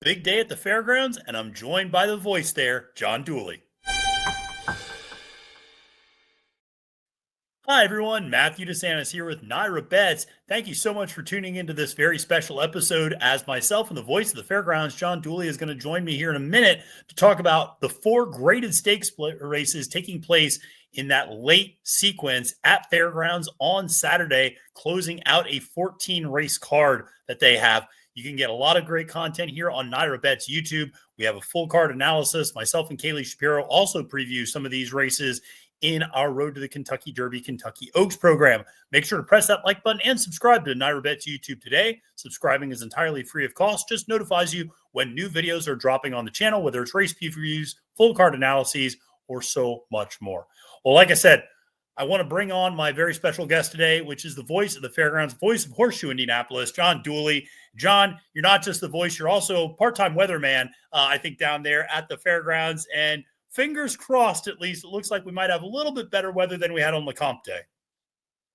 Big day at the fairgrounds, and I'm joined by the voice there, John Dooley. Hi, everyone. Matthew DeSantis here with NYRA Bets. Thank you so much for tuning into this very special episode. As myself and the voice of the fairgrounds, John Dooley, is going to join me here in a minute to talk about the four graded stakes races taking place in that late sequence at fairgrounds on Saturday, closing out a 14 race card that they have. You can get a lot of great content here on NYRA Bets YouTube. We have a full card analysis. Myself and Kaylee Shapiro also preview some of these races in our Road to the Kentucky Derby Kentucky Oaks program. Make sure to press that like button and subscribe to NYRA Bets YouTube today. Subscribing is entirely free of cost, just notifies you when new videos are dropping on the channel, whether it's race previews, full card analyses, or so much more. Well, like I said, I want to bring on my very special guest today, which is the voice of the fairgrounds, voice of Horseshoe Indianapolis, John Dooley. John, you're not just the voice, you're also part-time weatherman, I think, down there at the fairgrounds. And fingers crossed, at least, it looks like we might have a little bit better weather than we had on Lecomte Day.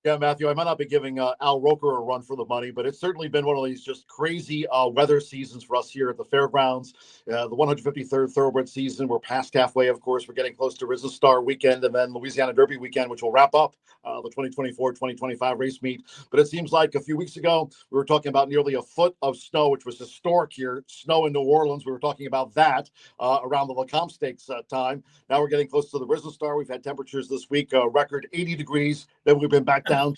Yeah, Matthew, I might not be giving Al Roker a run for the money, but it's certainly been one of these just crazy weather seasons for us here at the fairgrounds. The 153rd Thoroughbred season, we're past halfway, of course. We're getting close to Risen Star weekend and then Louisiana Derby weekend, which will wrap up the 2024-2025 race meet. But it seems like a few weeks ago, we were talking about nearly a foot of snow, which was historic here. Snow in New Orleans. We were talking about that around the Lecomte Stakes time. Now we're getting close to the Risen Star. We've had temperatures this week, record 80 degrees. Then we've been back down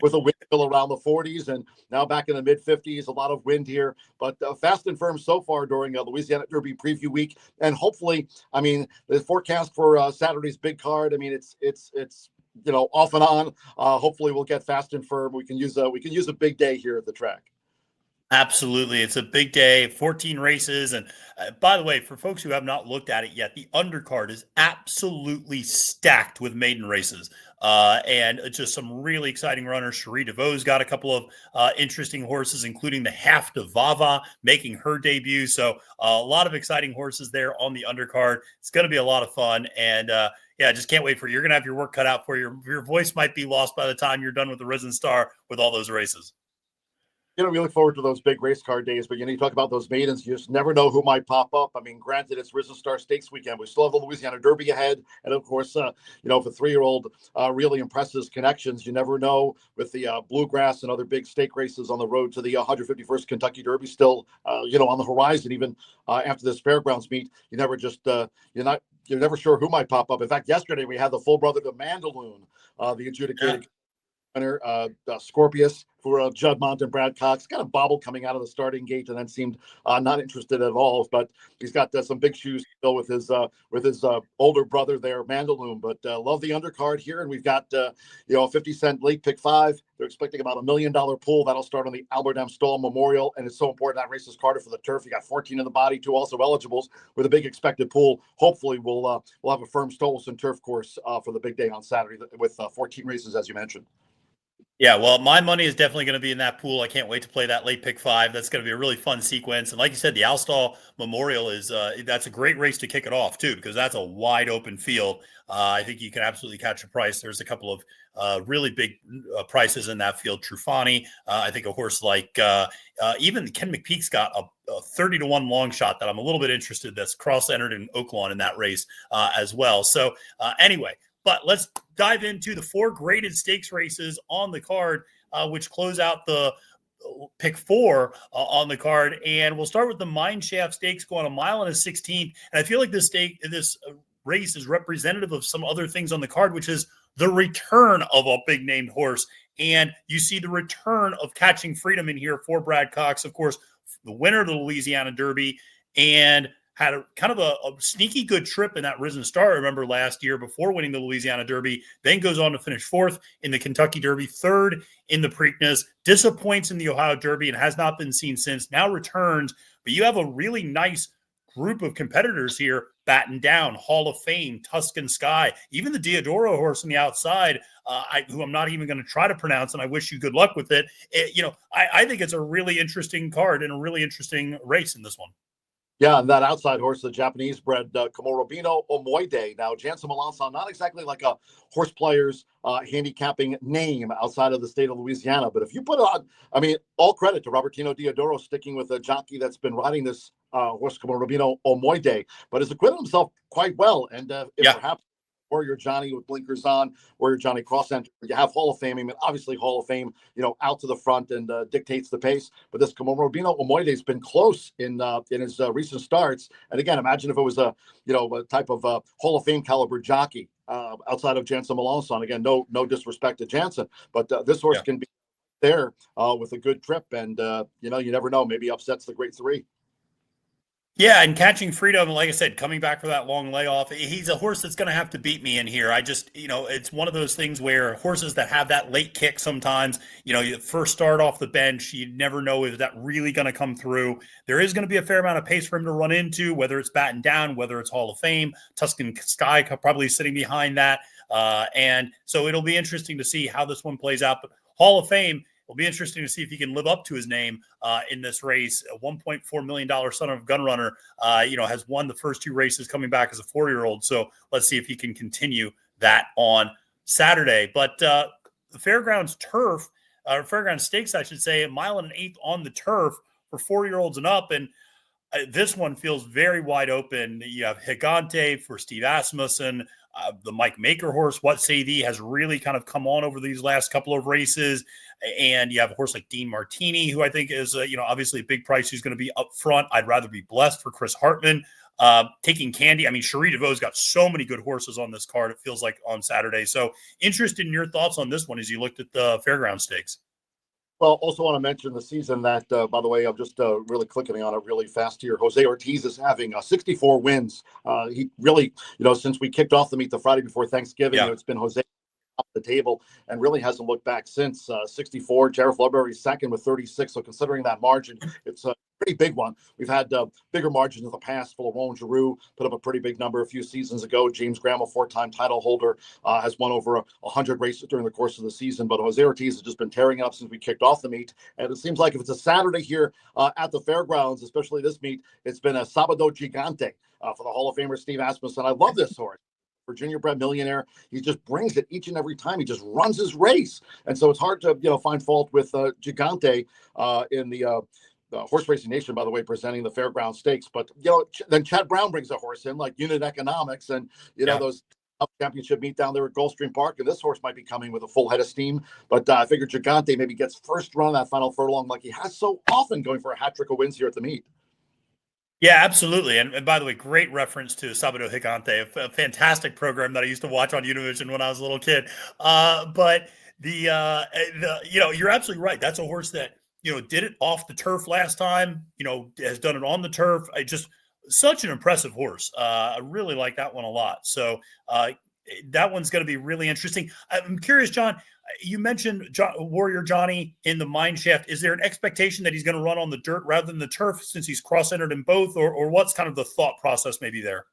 with a wind chill around the 40s and now back in the mid 50s, a lot of wind here, but fast and firm so far during Louisiana Derby preview week. And hopefully, I mean, the forecast for Saturday's big card, I mean, it's off and on. Hopefully we'll get fast and firm. We can use a big day here at the track. Absolutely. It's a big day, 14 races. And by the way, for folks who have not looked at it yet, the undercard is absolutely stacked with maiden races. And just some really exciting runners. Cherie DeVoe's got a couple of interesting horses, including the Half to Vava making her debut. So a lot of exciting horses there on the undercard. It's going to be a lot of fun. And yeah, just can't wait for you. You're going to have your work cut out for you. Your voice might be lost by the time you're done with the Risen Star with all those races. We look forward to those big race car days, but you talk about those maidens, you just never know who might pop up. I mean, granted, it's Risen Star Stakes weekend. We still have the Louisiana Derby ahead. And of course, if a 3-year-old really impresses connections, you never know with the bluegrass and other big stake races on the road to the 151st Kentucky Derby still, on the horizon, even after this fairgrounds meet. You never just, you're never sure who might pop up. In fact, yesterday we had the full brother to Mandaloon, the adjudicated winner, Scorpius, for Judd Mont and Brad Cox. Kind of bobbled coming out of the starting gate and then seemed not interested at all. But he's got some big shoes to fill with his older brother there, Mandaloon. But love the undercard here. And we've got, a 50-cent late pick 5. They're expecting about $1 million pool. That'll start on the Albert M. Stoll Memorial. And it's so important that race is carded for the turf. You got 14 in the body, 2 also eligibles with a big expected pool. Hopefully we'll have a firm Stolson turf course for the big day on Saturday with 14 races, as you mentioned. Yeah, well, my money is definitely going to be in that pool. I can't wait to play that late pick 5. That's going to be a really fun sequence. And like you said, the Alstall Memorial is that's a great race to kick it off too, because that's a wide open field. I think you can absolutely catch a price. There's a couple of really big prices in that field. Trufani, I think a horse like even Ken McPeak's got a 30-1 long shot that I'm a little bit interested. That's cross entered in Oaklawn in that race as well. So anyway. But let's dive into the 4 graded stakes races on the card, which close out the pick 4 on the card. And we'll start with the Mineshaft Stakes going a mile and a 16th. And I feel like this race is representative of some other things on the card, which is the return of a big named horse. And you see the return of Catching Freedom in here for Brad Cox, of course, the winner of the Louisiana Derby, and had a kind of a sneaky good trip in that Risen Star, I remember, last year before winning the Louisiana Derby, then goes on to finish 4th in the Kentucky Derby, 3rd in the Preakness, disappoints in the Ohio Derby and has not been seen since, now returns. But you have a really nice group of competitors here, Batten Down, Hall of Fame, Tuscan Sky, even the Diodoro horse on the outside, who I'm not even going to try to pronounce, and I wish you good luck with it. I think it's a really interesting card and a really interesting race in this one. Yeah, and that outside horse, the Japanese bred Komorobino Omoide. Now, Jansen Melanson, not exactly like a horse player's handicapping name outside of the state of Louisiana. But if you put on, I mean, all credit to Robertino Diodoro sticking with a jockey that's been riding this horse Komorobino Omoide, but has acquitted himself quite well. And if Yeah. perhaps Warrior Johnny with blinkers on, Warrior Johnny cross center. You have Hall of Fame. I mean, obviously Hall of Fame, out to the front and dictates the pace. But this Komorobino Omoide's been close in his recent starts. And again, imagine if it was a type of Hall of Fame caliber jockey outside of Jansen Melanson. Again, no disrespect to Jansen, but this horse can be there with a good trip, and you never know. Maybe upsets the great three. Yeah, and Catching Freedom, like I said, coming back for that long layoff, he's a horse that's going to have to beat me in here. I just, it's one of those things where horses that have that late kick sometimes, you first start off the bench, you never know if that really going to come through. There is going to be a fair amount of pace for him to run into, whether it's batting down, whether it's Hall of Fame, Tuscan Sky probably sitting behind that. And so it'll be interesting to see how this one plays out. But Hall of Fame, it'll be interesting to see if he can live up to his name in this race. A $1.4 million son of a gun runner, has won the first two races coming back as a 4-year-old. So let's see if he can continue that on Saturday. But the Fairgrounds turf, Fairgrounds Stakes, I should say, 1 1/8 miles on the turf for 4-year-olds and up. And this one feels very wide open. You have Gigante for Steve Asmussen. The Mike Maker horse, What Say Thee, has really kind of come on over these last couple of races. And you have a horse like Dean Martini, who I think is, obviously a big price. Who's going to be up front. I'd rather be Blessed for Chris Hartman. Taking Candy. I mean, Cherie DeVaux's got so many good horses on this card, it feels like, on Saturday. So interested in your thoughts on this one as you looked at the Fairground Stakes. Well, also want to mention the season that, by the way, I'm just really clicking on it really fast here. Jose Ortiz is having 64 wins. He really, since we kicked off the meet the Friday before Thanksgiving, it's been Jose up the table and really hasn't looked back since. 64. Jared Flubberry's second with 36. So considering that margin, it's a pretty big one. We've had bigger margins in the past. Laurent Giroux put up a pretty big number a few seasons ago. James Graham, a 4-time title holder, has won over 100 races during the course of the season. But Jose Ortiz has just been tearing up since we kicked off the meet. And it seems like if it's a Saturday here at the Fairgrounds, especially this meet, it's been a Sabado Gigante for the Hall of Famer Steve Asmussen. I love this horse. Virginia bred millionaire. He just brings it each and every time. He just runs his race. And so it's hard to, find fault with Gigante in the Horse Racing Nation, by the way, presenting the Fairground Stakes. But, then Chad Brown brings a horse in like Unit Economics and, those championship meet down there at Gulfstream Park. And this horse might be coming with a full head of steam. But I figured Gigante maybe gets first run on that final furlong like he has so often, going for a hat trick of wins here at the meet. Yeah, absolutely. And by the way, great reference to Sabado Gigante, a fantastic program that I used to watch on Univision when I was a little kid. But you're absolutely right. That's a horse that, did it off the turf last time, has done it on the turf. Just such an impressive horse. I really like that one a lot. So that one's going to be really interesting. I'm curious, John, you mentioned Warrior Johnny in the Mineshaft. Is there an expectation that he's going to run on the dirt rather than the turf since he's cross-entered in both, or what's kind of the thought process maybe there?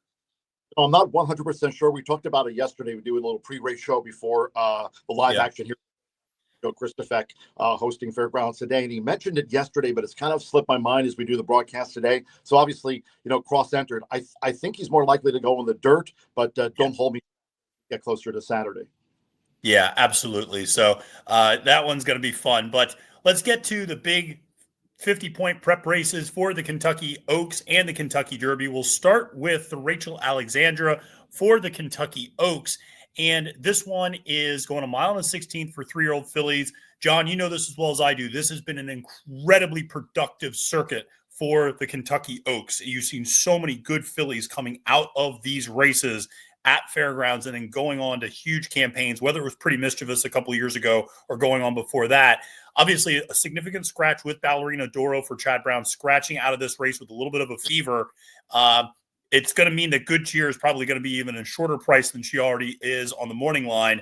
I'm not 100% sure. We talked about it yesterday. We do a little pre-race show before the live action here. Chris Defeck hosting Fairgrounds today, and he mentioned it yesterday, but it's kind of slipped my mind as we do the broadcast today. So obviously, cross-entered. I think he's more likely to go in the dirt, but don't hold me. Get closer to Saturday. Yeah, absolutely. So that one's going to be fun. But let's get to the big 50-point prep races for the Kentucky Oaks and the Kentucky Derby. We'll start with the Rachel Alexandra for the Kentucky Oaks. And this one is going 1.16 miles for 3-year-old fillies. John, you know this as well as I do. This has been an incredibly productive circuit for the Kentucky Oaks. You've seen so many good fillies coming out of these races at Fairgrounds and then going on to huge campaigns, whether it was Pretty Mischievous a couple of years ago or going on before that. Obviously, a significant scratch with Ballerina Doro for Chad Brown, scratching out of this race with a little bit of a fever. It's going to mean that Good Cheer is probably going to be even a shorter price than she already is on the morning line.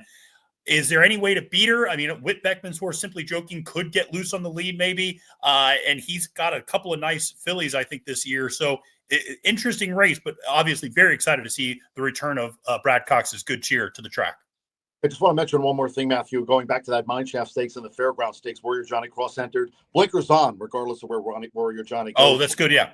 Is there any way to beat her? I mean, Whit Beckman's horse, Simply Joking, could get loose on the lead maybe. And he's got a couple of nice fillies, I think, this year. So interesting race, but obviously very excited to see the return of Brad Cox's Good Cheer to the track. I just want to mention one more thing, Matthew, going back to that Mineshaft Stakes and the Fairground Stakes. Warrior Johnny cross-entered. Blinkers on, regardless of where Warrior Johnny goes. Oh, that's good, yeah.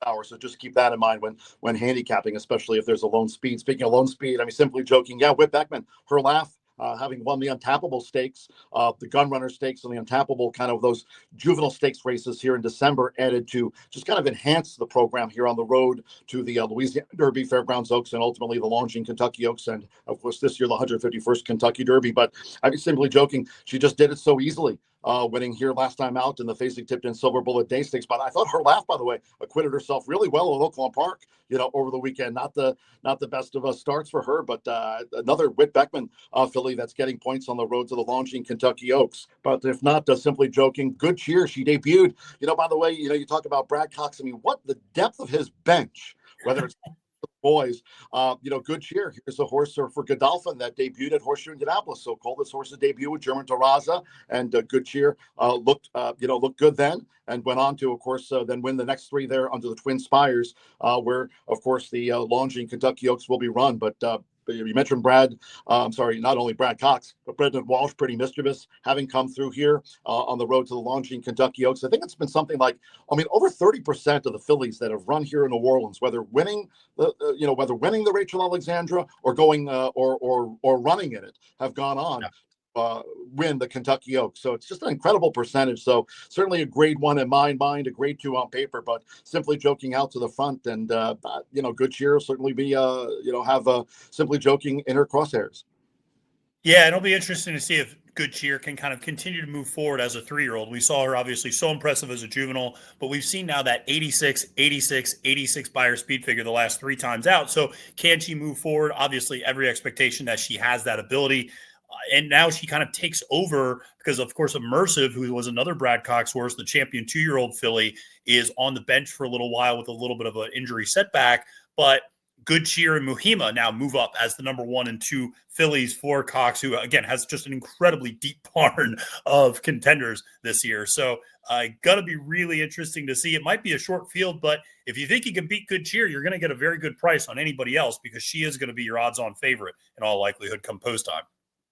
hour. So just keep that in mind when handicapping, especially if there's a lone speed. Speaking of lone speed, I mean, simply joking. Yeah, Whit Beckman, her laugh. Having won the Untappable Stakes, the Gun Runner Stakes, and the Untappable, kind of those juvenile stakes races here in December, added to just kind of enhance the program here on the road to the Louisiana Derby, Fairgrounds Oaks, and ultimately the Longines Kentucky Oaks, and of course this year the 151st Kentucky Derby. But I'm simply joking. She just did it so easily. Winning here last time out in the Facing-Tipton Silver Bullet Day Stakes. But I thought her laugh, by the way, acquitted herself really well at Oaklawn Park, over the weekend. Not the best of starts for her, but another Whit Beckman filly that's getting points on the road to the Longines Kentucky Oaks. But if not, simply joking, Good Cheer. She debuted. By the way, you talk about Brad Cox. I mean, what the depth of his bench, whether it's boys, Good Cheer. Here's a horse for Godolphin that debuted at Horseshoe Indianapolis. So called this horse's debut with German Terraza, and Good Cheer looked good then, and went on to, of course, then win the next three there under the Twin Spires, where, of course, the Longines Kentucky Oaks will be run. But you mentioned not only Brad Cox, but Brendan Walsh, pretty mischievous, having come through here on the road to the Longines Kentucky Oaks. I think it's been something like, over 30% of the fillies that have run here in New Orleans, whether winning the Rachel Alexandra or going or running in it, have gone on. Yeah. Win the Kentucky Oaks. So it's just an incredible percentage. So certainly a grade 1 in my mind, a grade 2 on paper, but simply joking out to the front. And, Good Cheer certainly be, have simply joking in her crosshairs. Yeah, it'll be interesting to see if Good Cheer can kind of continue to move forward as a 3-year-old. We saw her obviously so impressive as a juvenile, but we've seen now that 86 buyer speed figure the last 3 times out. So can she move forward? Obviously, every expectation that she has that ability. And now she kind of takes over because, of course, Immersive, who was another Brad Cox horse, the champion 2-year-old filly, is on the bench for a little while with a little bit of an injury setback. But Good Cheer and Muhima now move up as the number 1 and 2 fillies for Cox, who, again, has just an incredibly deep barn of contenders this year. So going to be really interesting to see. It might be a short field, but if you think you can beat Good Cheer, you're going to get a very good price on anybody else because she is going to be your odds-on favorite in all likelihood come post time.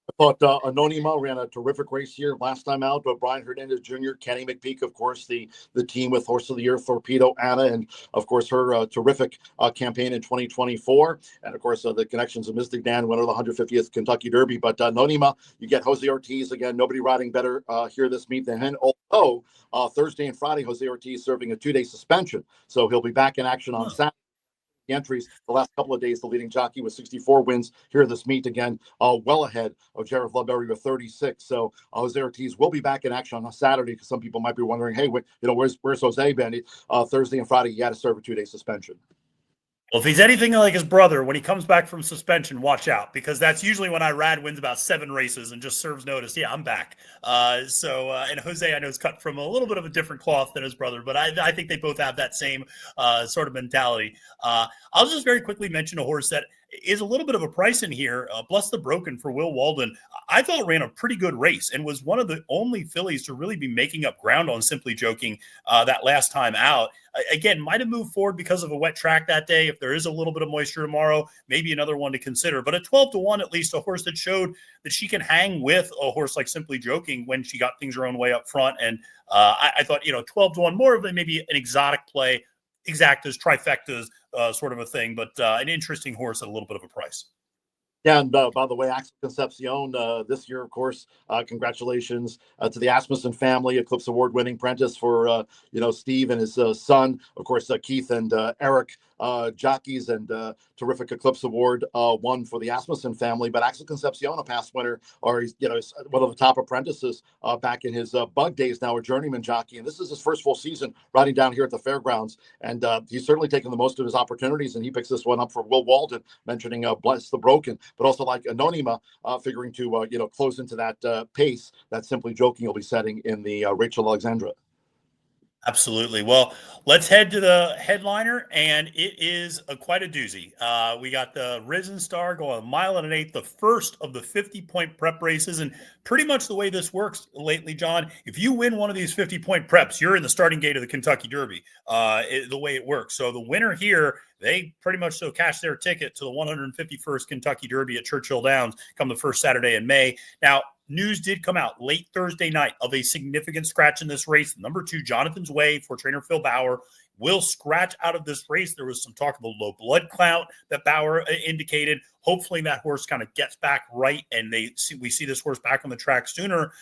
I thought Anonima ran a terrific race here last time out, but Brian Hernandez Jr., Kenny McPeak, of course, the team with Horse of the Year, Torpedo Anna, and, of course, her terrific campaign in 2024. And, of course, the connections of Mystic Dan, winner of the 150th Kentucky Derby. But Anonima, you get Jose Ortiz. Again, nobody riding better here this meet than him. Although Thursday and Friday, Jose Ortiz serving a 2-day suspension. So he'll be back in action on Saturday. The entries the last couple of days, the leading jockey with 64 wins here this meet, again, well ahead of Jared Ludberry with 36. So Jose Ortiz will be back in action on Saturday because some people might be wondering, hey, where's Jose been? Thursday and Friday, he had to serve a 2-day suspension. Well, if he's anything like his brother, when he comes back from suspension, watch out, because that's usually when Irad wins about 7 races and just serves notice. Yeah, I'm back. And Jose, I know, is cut from a little bit of a different cloth than his brother, but I think they both have that same sort of mentality. I'll just very quickly mention a horse that is a little bit of a price in here. Bless the Broken for Will Walden. I thought ran a pretty good race and was one of the only fillies to really be making up ground on Simply Joking that last time out. Again, might have moved forward because of a wet track that day. If there is a little bit of moisture tomorrow, maybe another one to consider. But at 12-1, at least, a horse that showed that she can hang with a horse like Simply Joking when she got things her own way up front. And I thought, 12-1, more of maybe an exotic play, exactas, trifectas, sort of a thing, but an interesting horse at a little bit of a price. Yeah, and by the way, Axel Concepcion this year, of course, congratulations to the Asmussen family, Eclipse Award-winning apprentice for, Steve and his son, of course, Keith and Eric, jockeys, and terrific Eclipse Award won for the Asmussen family. But Axel Concepcion, a past winner, or he's one of the top apprentices back in his bug days, now a journeyman jockey. And this is his first full season riding down here at the fairgrounds. And he's certainly taken the most of his opportunities, and he picks this one up for Will Walden, mentioning Bless the Broken, but also like Anonima, figuring to, close into that pace that Simply Joking will be setting in the Rachel Alexandra. Absolutely. Well, let's head to the headliner, and it is quite a doozy. We got the Risen Star going 1 mile and an eighth, the first of the 50-point prep races. And pretty much the way this works lately, John, if you win one of these 50-point preps, you're in the starting gate of the Kentucky Derby, the way it works. So the winner here, they pretty much so cash their ticket to the 151st Kentucky Derby at Churchill Downs come the first Saturday in May. Now, news did come out late Thursday night of a significant scratch in this race. Number 2, Jonathan's Way, for trainer Phil Bauer, will scratch out of this race. There was some talk of a low blood count that Bauer indicated. Hopefully that horse kind of gets back right and we see this horse back on the track sooner.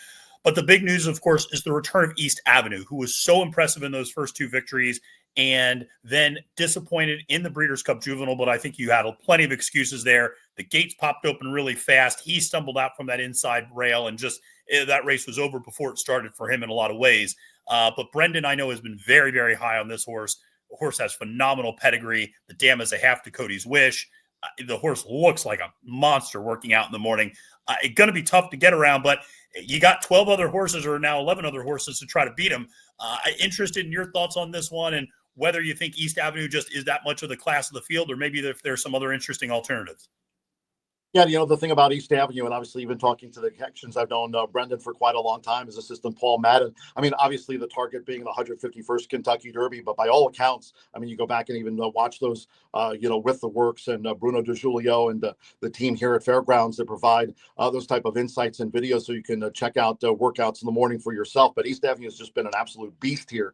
But the big news, of course, is the return of East Avenue, who was so impressive in those first two victories and then disappointed in the Breeders' Cup Juvenile. But I think you had plenty of excuses there. The gates popped open really fast. He stumbled out from that inside rail and just that race was over before it started for him in a lot of ways. But Brendan, I know, has been very, very high on this horse. The horse has phenomenal pedigree. The dam is a half Dakota's wish. The horse looks like a monster working out in the morning. It's going to be tough to get around, but you got 12 other horses or now 11 other horses to try to beat him. Interested in your thoughts on this one and whether you think East Avenue just is that much of the class of the field or maybe if there's some other interesting alternatives. Yeah, the thing about East Avenue, and obviously even talking to the connections, I've known Brendan for quite a long time, his assistant Paul Madden. I mean, obviously the target being the 151st Kentucky Derby, but by all accounts, I mean, you go back and even watch those, with the works and Bruno DiGiulio and the team here at Fairgrounds that provide those type of insights and videos so you can check out workouts in the morning for yourself. But East Avenue has just been an absolute beast here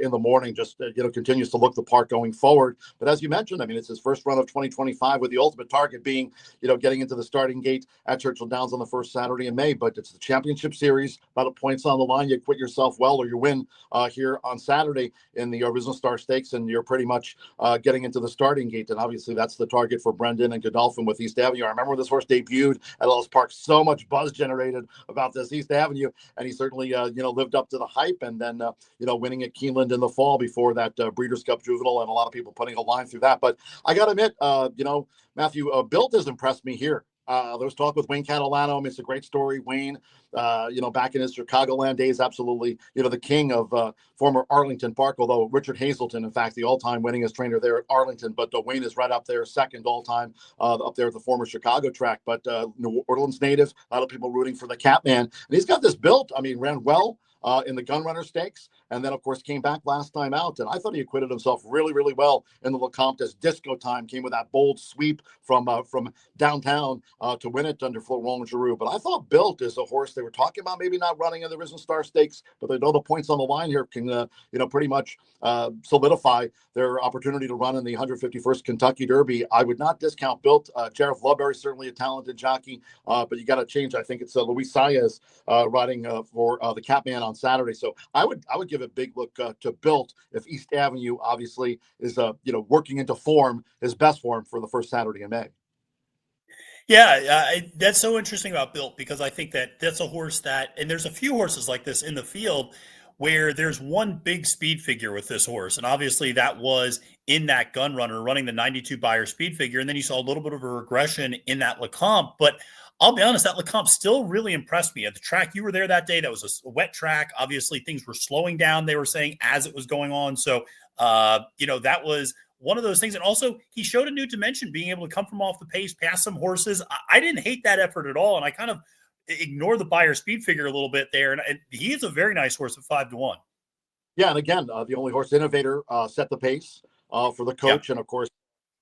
in the morning, just, continues to look the part going forward. But as you mentioned, I mean, it's his first run of 2025 with the ultimate target being, getting into the starting gate at Churchill Downs on the first Saturday in May. But it's the championship series, a lot of points on the line. You quit yourself well or you win here on Saturday in the Original Star Stakes, and you're pretty much getting into the starting gate. And obviously that's the target for Brendan and Godolphin with East Avenue. I remember when this horse debuted at Ellis Park, so much buzz generated about this East Avenue, and he certainly lived up to the hype. And then winning at Keeneland in the fall before that Breeders' Cup Juvenile, and a lot of people putting a line through that. But I got to admit, Matthew, Built has impressed me here. There was talk with Wayne Catalano. I mean, it's a great story. Wayne, back in his Chicagoland days, absolutely, the king of former Arlington Park, although Richard Hazelton, in fact, the all-time winningest trainer there at Arlington. But Wayne is right up there, second all-time up there at the former Chicago track. But New Orleans native, a lot of people rooting for the Catman. And he's got this built. I mean, ran well in the Gunrunner Stakes, and then of course came back last time out, and I thought he acquitted himself really, really well in the Lecompte Disco Time. Came with that bold sweep from downtown to win it under Florent Giroux. But I thought Built is a horse they were talking about maybe not running in the Risen Star Stakes, but they know the points on the line here can pretty much solidify their opportunity to run in the 151st Kentucky Derby. I would not discount Built. Jared Flubberry, certainly a talented jockey, but you got to change. I think it's Luis Saez riding for the Catman on Saturday. So I would give a big look to Built if East Avenue obviously is working into form, his best form for the first Saturday in May. Yeah, that's so interesting about Built because I think that's a horse and there's a few horses like this in the field where there's one big speed figure with this horse. And obviously that was in that Gun Runner running the 92 Beyer speed figure. And then you saw a little bit of a regression in that Lecompte. But I'll be honest, that Lecompte still really impressed me. At the track, you were there that day. That was a wet track. Obviously, things were slowing down, they were saying, as it was going on. So, that was one of those things. And also, he showed a new dimension, being able to come from off the pace, pass some horses. I didn't hate that effort at all. And I kind of ignored the Beyer speed figure a little bit there. And he is a very nice horse at 5-1. Yeah, and again, the only horse Innovator set the pace for the coach. Yeah. And of course,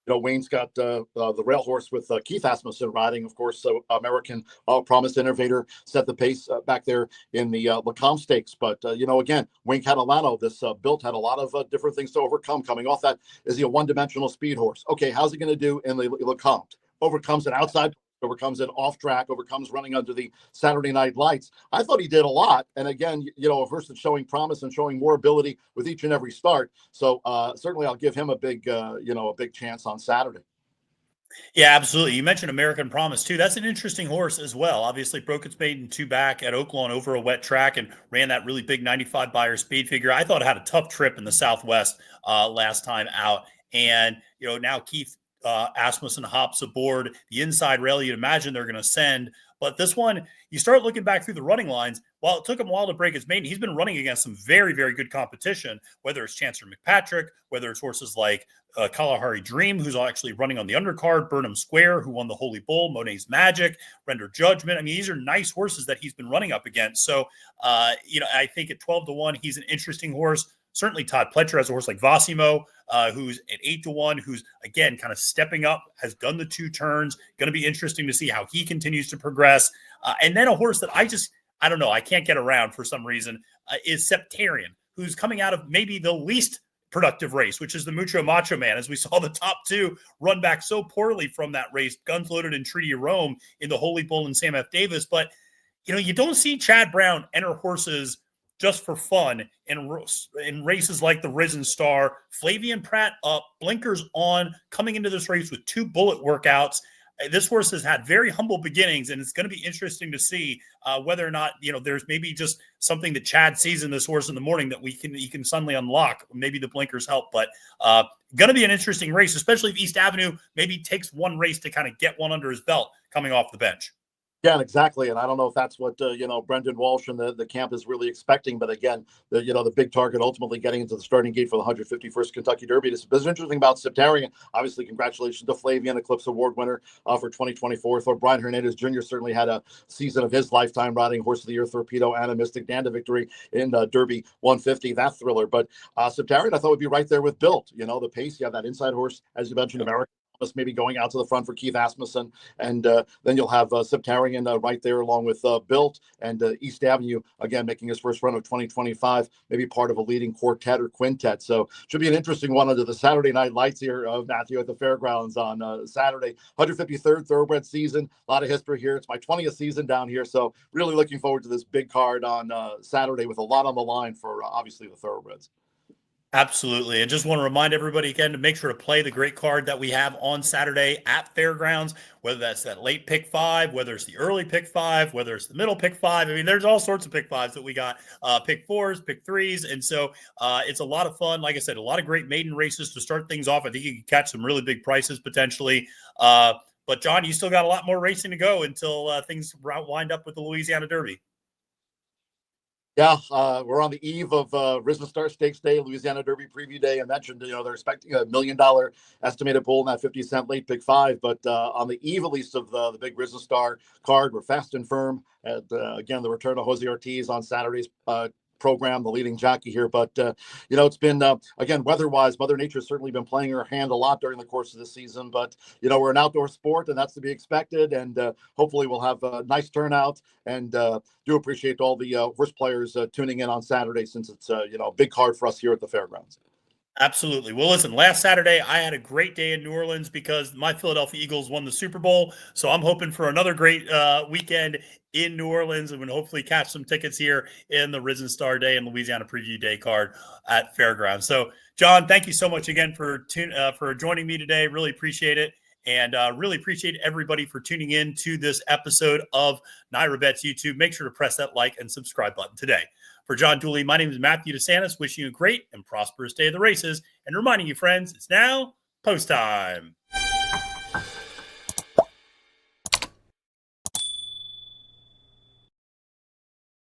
Wayne's got the rail horse with Keith Asmussen riding, of course. So American Promise Innovator set the pace back there in the Lecompte Stakes. But, again, Wayne Catalano, this Built had a lot of different things to overcome. Coming off that, is he a one-dimensional speed horse? Okay, how's he going to do in the Lecompte? Overcomes an outside, overcomes an off track, overcomes running under the Saturday night lights. I thought he did a lot. And again, a horse that's showing promise and showing more ability with each and every start. So certainly I'll give him a big chance on Saturday. Yeah, absolutely. You mentioned American Promise too. That's an interesting horse as well. Obviously broke its maiden two back at Oaklawn over a wet track and ran that really big 95 Beyer speed figure. I thought it had a tough trip in the Southwest last time out. And, now Keith Asmussen hops aboard the inside rail. You'd imagine they're going to send. But this one, you start looking back through the running lines. While it took him a while to break his maiden, he's been running against some very, very good competition, whether it's Chancellor McPatrick, whether it's horses like Kalahari Dream, who's actually running on the undercard, Burnham Square, who won the Holy Bull, Monet's Magic, Render Judgment. I mean, these are nice horses that he's been running up against. So, I think at 12-1, he's an interesting horse. Certainly Todd Pletcher has a horse like Vassimo, who's at 8-1, who's, again, kind of stepping up, has done the two turns. Going to be interesting to see how he continues to progress. And then a horse that I don't know, I can't get around for some reason, is Septarian, who's coming out of maybe the least productive race, which is the Mucho Macho Man, as we saw the top two run back so poorly from that race, Guns Loaded and Treaty of Rome in the Holy Bull and Sam F. Davis. But, you don't see Chad Brown enter horses just for fun in races like the Risen Star. Flavian Pratt up, blinkers on, coming into this race with 2 bullet workouts. This horse has had very humble beginnings, and it's going to be interesting to see whether or not there's maybe just something that Chad sees in this horse in the morning that he can suddenly unlock. Maybe the blinkers help, but going to be an interesting race, especially if East Avenue maybe takes one race to kind of get one under his belt coming off the bench. Yeah, exactly. And I don't know if that's what, Brendan Walsh and the camp is really expecting. But again, the big target ultimately getting into the starting gate for the 151st Kentucky Derby. This is interesting about Septarian. Obviously, congratulations to Flavian, Eclipse Award winner for 2024. Thought Brian Hernandez Jr. certainly had a season of his lifetime riding Horse of the Year, Torpedo, and a Mystic Danda victory in Derby 150, that thriller. But Septarian, I thought would be right there with Built. The pace, you have that inside horse, as you mentioned, American. Maybe going out to the front for Keith Asmussen, and then you'll have Septarian right there along with Built and East Avenue again making his first run of 2025, maybe part of a leading quartet or quintet. So should be an interesting one under the Saturday night lights here of Matthew at the fairgrounds on Saturday. 153rd thoroughbred season, a lot of history here. It's my 20th season down here, so really looking forward to this big card on Saturday with a lot on the line for obviously the thoroughbreds. Absolutely. And just want to remind everybody again to make sure to play the great card that we have on Saturday at Fairgrounds, whether that's that late pick 5, whether it's the early pick 5, whether it's the middle pick 5. I mean, there's all sorts of pick 5s that we got, pick 4s, pick 3s. And so it's a lot of fun. Like I said, a lot of great maiden races to start things off. I think you can catch some really big prices potentially. But John, you still got a lot more racing to go until things wind up with the Louisiana Derby. Yeah, we're on the eve of Risen Star Stakes Day, Louisiana Derby Preview Day. I mentioned, they're expecting $1 million estimated pool in that 50-cent late pick 5. But on the eve, at least, of the big Risen Star card, we're fast and firm at, again, the return of Jose Ortiz on Saturday's program, the leading jockey here. But, it's been, again, weather-wise, Mother Nature's certainly been playing her hand a lot during the course of the season. But, we're an outdoor sport, and that's to be expected. And hopefully we'll have a nice turnout. And do appreciate all the horse players tuning in on Saturday, since it's, a big card for us here at the fairgrounds. Absolutely. Well, listen, last Saturday, I had a great day in New Orleans because my Philadelphia Eagles won the Super Bowl. So I'm hoping for another great weekend in New Orleans, and we'll hopefully catch some tickets here in the Risen Star Day and Louisiana Preview Day card at Fairgrounds. So, John, thank you so much again for joining me today. Really appreciate it. And really appreciate everybody for tuning in to this episode of NYRA Bets YouTube. Make sure to press that like and subscribe button today. For John Dooley, my name is Matthew DeSantis, wishing you a great and prosperous day of the races, and reminding you, friends, it's now post time.